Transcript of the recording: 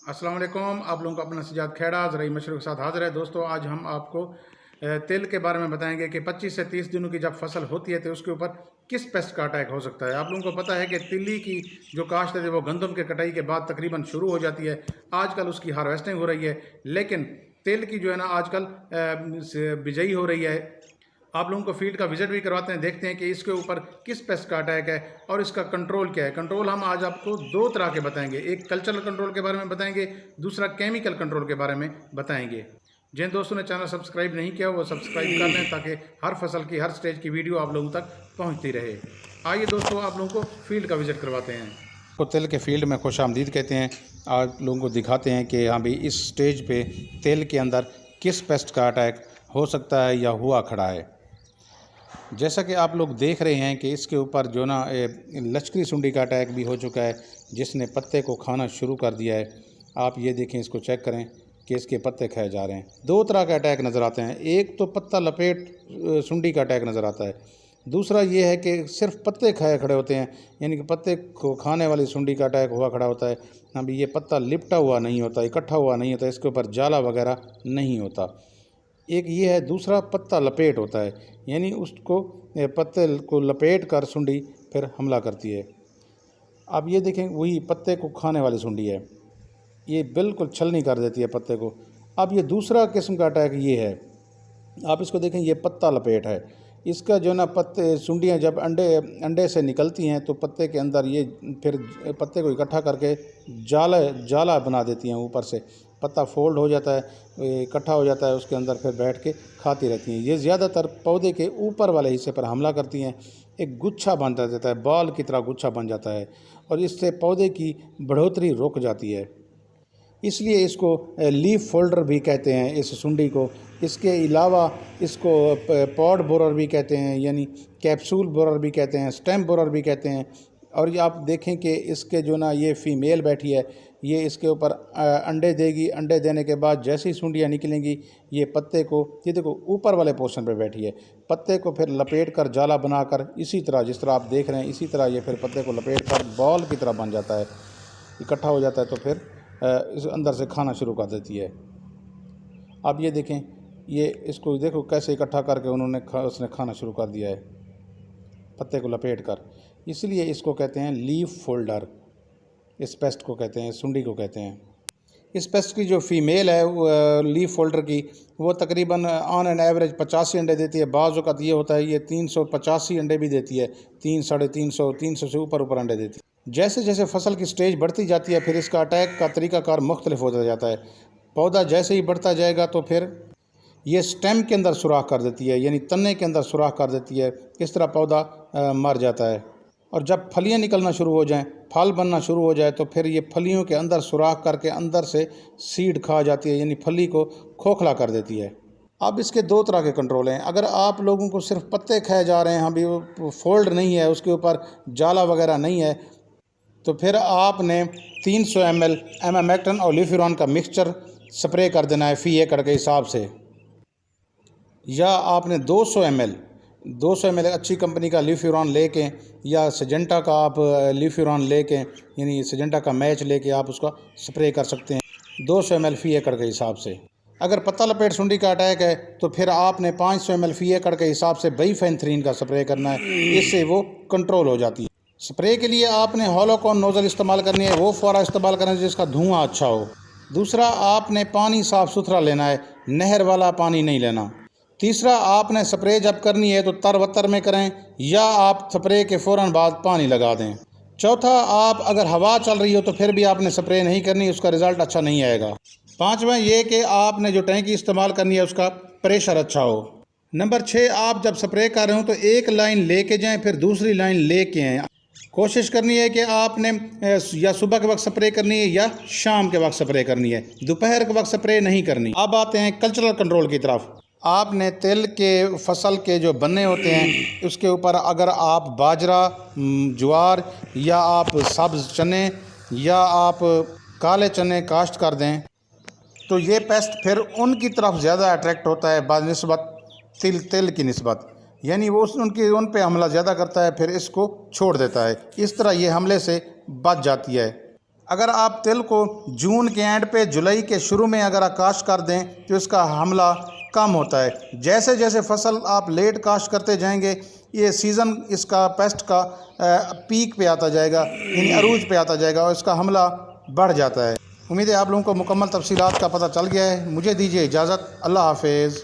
अस्सलाम वालेकुम। आप लोगों का अपना सजाद खेड़ा ज़राई मशरूक़ के साथ हाज़िर है। दोस्तों, आज हम आपको तेल के बारे में बताएंगे कि 25 से 30 दिनों की जब फसल होती है तो उसके ऊपर किस पेस्ट का अटैक हो सकता है। आप लोगों को पता है कि तिल्ली की जो काश्त है वो गंदम के कटाई के बाद तकरीबन शुरू हो जाती है। आजकल उसकी हार्वेस्टिंग हो रही है, लेकिन तेल की जो है ना आजकल बिजाई हो रही है। आप लोगों को फील्ड का विजिट भी करवाते हैं, देखते हैं कि इसके ऊपर किस पेस्ट का अटैक है और इसका कंट्रोल क्या है। कंट्रोल हम आज आपको दो तरह के बताएंगे, एक कल्चरल कंट्रोल के बारे में बताएंगे, दूसरा केमिकल कंट्रोल के बारे में बताएंगे। जिन दोस्तों ने चैनल सब्सक्राइब नहीं किया वो सब्सक्राइब कर लें ताकि हर फसल की हर स्टेज की वीडियो आप लोगों तक पहुंचती रहे। आइए दोस्तों, आप लोगों को फील्ड का विजिट करवाते हैं। तो तेल के फील्ड में खुश आमदीद कहते हैं। आप लोगों को दिखाते हैं कि हाँ भाई, इस स्टेज पे तेल के अंदर किस पेस्ट का अटैक हो सकता है या हुआ खड़ा है। जैसा कि आप लोग देख रहे हैं कि इसके ऊपर जो ना लश्करी सुंडी का अटैक भी हो चुका है, जिसने पत्ते को खाना शुरू कर दिया है। आप ये देखें, इसको चेक करें कि इसके पत्ते खाए जा रहे हैं। दो तरह के अटैक नज़र आते हैं, एक तो पत्ता लपेट सुंडी का अटैक नज़र आता है, दूसरा ये है कि सिर्फ पत्ते खाए खड़े होते हैं, यानी कि पत्ते को खाने वाली सुंडी का अटैक हुआ खड़ा होता है। अभी ये पत्ता लिपटा हुआ नहीं होता, इकट्ठा हुआ नहीं होता, इसके ऊपर जाला वगैरह नहीं होता। एक ये है, दूसरा पत्ता लपेट होता है, यानी उसको पत्ते को लपेट कर सुंडी फिर हमला करती है। अब ये देखें, वही पत्ते को खाने वाली सुंडी है, ये बिल्कुल छलनी कर देती है पत्ते को। अब ये दूसरा किस्म का अटैक ये है, आप इसको देखें, ये पत्ता लपेट है। इसका जो ना पत्ते सुंडियाँ जब अंडे से निकलती हैं तो पत्ते के अंदर ये फिर पत्ते को इकट्ठा करके जाला बना देती हैं। ऊपर से पत्ता फोल्ड हो जाता है, इकट्ठा हो जाता है, उसके अंदर फिर बैठ के खाती रहती हैं। ये ज़्यादातर पौधे के ऊपर वाले हिस्से पर हमला करती हैं। एक गुच्छा बन जाता है, बॉल की तरह गुच्छा बन जाता है, और इससे पौधे की बढ़ोतरी रुक जाती है। इसलिए इसको लीफ फोल्डर भी कहते हैं इस सुंडी को। इसके अलावा इसको पॉड बोरर भी कहते हैं, यानी कैप्सूल बोरर भी कहते हैं, स्टेम बोरर भी कहते हैं। और ये आप देखें कि इसके जो ना ये फ़ीमेल बैठी है, ये इसके ऊपर अंडे देगी। अंडे देने के बाद जैसे ही सुंडियाँ निकलेंगी, ये पत्ते को, ये देखो ऊपर वाले पोर्शन पे बैठी है, पत्ते को फिर लपेट कर जाला बनाकर इसी तरह, जिस तरह आप देख रहे हैं, इसी तरह ये फिर पत्ते को लपेट कर बॉल की तरह बन जाता है, इकट्ठा हो जाता है, तो फिर इस अंदर से खाना शुरू कर देती है। अब ये देखें, ये इसको देखो कैसे इकट्ठा करके उसने खाना शुरू कर दिया है पत्ते को लपेट कर। इसलिए इसको कहते हैं लीफ फोल्डर, इस पेस्ट को कहते हैं, सुंडी को कहते हैं। इस पेस्ट की जो फीमेल है लीफ फोल्डर की, वो तकरीबन ऑन एन एवरेज 85 अंडे देती है। बाज़ वक़्त ये होता है ये 385 अंडे भी देती है, 300-350 से ऊपर अंडे देती है। जैसे जैसे फसल की स्टेज बढ़ती जाती है, फिर इसका अटैक का तरीक़ाकार मुख्तलिफ होता जाता है। पौधा जैसे ही बढ़ता जाएगा तो फिर ये स्टेम के अंदर सुराख कर देती है, यानी तने के अंदर सुराख कर देती है। इस तरह पौधा मर जाता है। और जब फलियाँ निकलना शुरू हो जाएं, फल बनना शुरू हो जाए, तो फिर ये फलियों के अंदर सुराख करके अंदर से सीड खा जाती है, यानी फली को खोखला कर देती है। अब इसके दो तरह के कंट्रोल हैं। अगर आप लोगों को सिर्फ पत्ते खाए जा रहे हैं, अभी वो फोल्ड नहीं है, उसके ऊपर जाला वगैरह नहीं है, तो फिर आपने 300 ml एमामेक्टिन और ल्यूफिरॉन का मिक्सचर स्प्रे कर देना है फ़ी एकड़ के हिसाब से। या आपने 200 ml अच्छी कंपनी का ल्यूफिरॉन लेके, या सिजेंटा का आप ल्यूफिरॉन लेके, यानी सिजेंटा का मैच लेके आप उसका स्प्रे कर सकते हैं 200 ml फ़ी एकड़ के हिसाब से। अगर पत्ता लपेट सुंडी का अटैक है तो फिर आपने 500 ml फ़ी एकड़ के हिसाब से बाइफेंथ्रीन का स्प्रे करना है, इससे वो कंट्रोल हो जाती है। स्प्रे के लिए आपने होलोकॉन नोज़ल इस्तेमाल करनी है, वो फौरा इस्तेमाल करना है जिसका धुआं अच्छा हो। दूसरा, आपने पानी साफ़ सुथरा लेना है, नहर वाला पानी नहीं लेना। तीसरा, आपने स्प्रे जब करनी है तो तरवत्तर में करें, या आप स्प्रे के फ़ौरन बाद पानी लगा दें। चौथा, आप अगर हवा चल रही हो तो फिर भी आपने स्प्रे नहीं करनी, उसका रिज़ल्ट अच्छा नहीं आएगा। पाँचवा ये कि आपने जो टैंकी इस्तेमाल करनी है उसका प्रेशर अच्छा हो। नंबर 6, आप जब स्प्रे कर रहे हो तो एक लाइन लेके जाएं, फिर दूसरी लाइन लेके आएँ। कोशिश करनी है कि आपने या सुबह के वक्त स्प्रे करनी है या शाम के वक्त स्प्रे करनी है, दोपहर के वक्त स्प्रे नहीं करनी। अब आते हैं कल्चरल कंट्रोल की तरफ। आपने तिल के फसल के जो बन्ने होते हैं, उसके ऊपर अगर आप बाजरा, ज्वार, या आप सब्ज़ चने, या आप काले चने काश्त कर दें, तो ये पेस्ट फिर उनकी तरफ ज़्यादा अट्रैक्ट होता है बानिस्बत तिल की निस्बत, यानी वो उन पे हमला ज़्यादा करता है, फिर इसको छोड़ देता है। इस तरह ये हमले से बच जाती है। अगर आप तिल को जून के एंड पे जुलाई के शुरू में अगर काश्त कर दें तो इसका हमला कम होता है। जैसे जैसे फसल आप लेट काश्त करते जाएंगे ये सीज़न इसका पेस्ट का पीक पे आता जाएगा, यानी अरूज पे आता जाएगा और इसका हमला बढ़ जाता है। उम्मीद है आप लोगों को मुकम्मल तफसीलात का पता चल गया है। मुझे दीजिए इजाज़त। अल्लाह हाफिज़।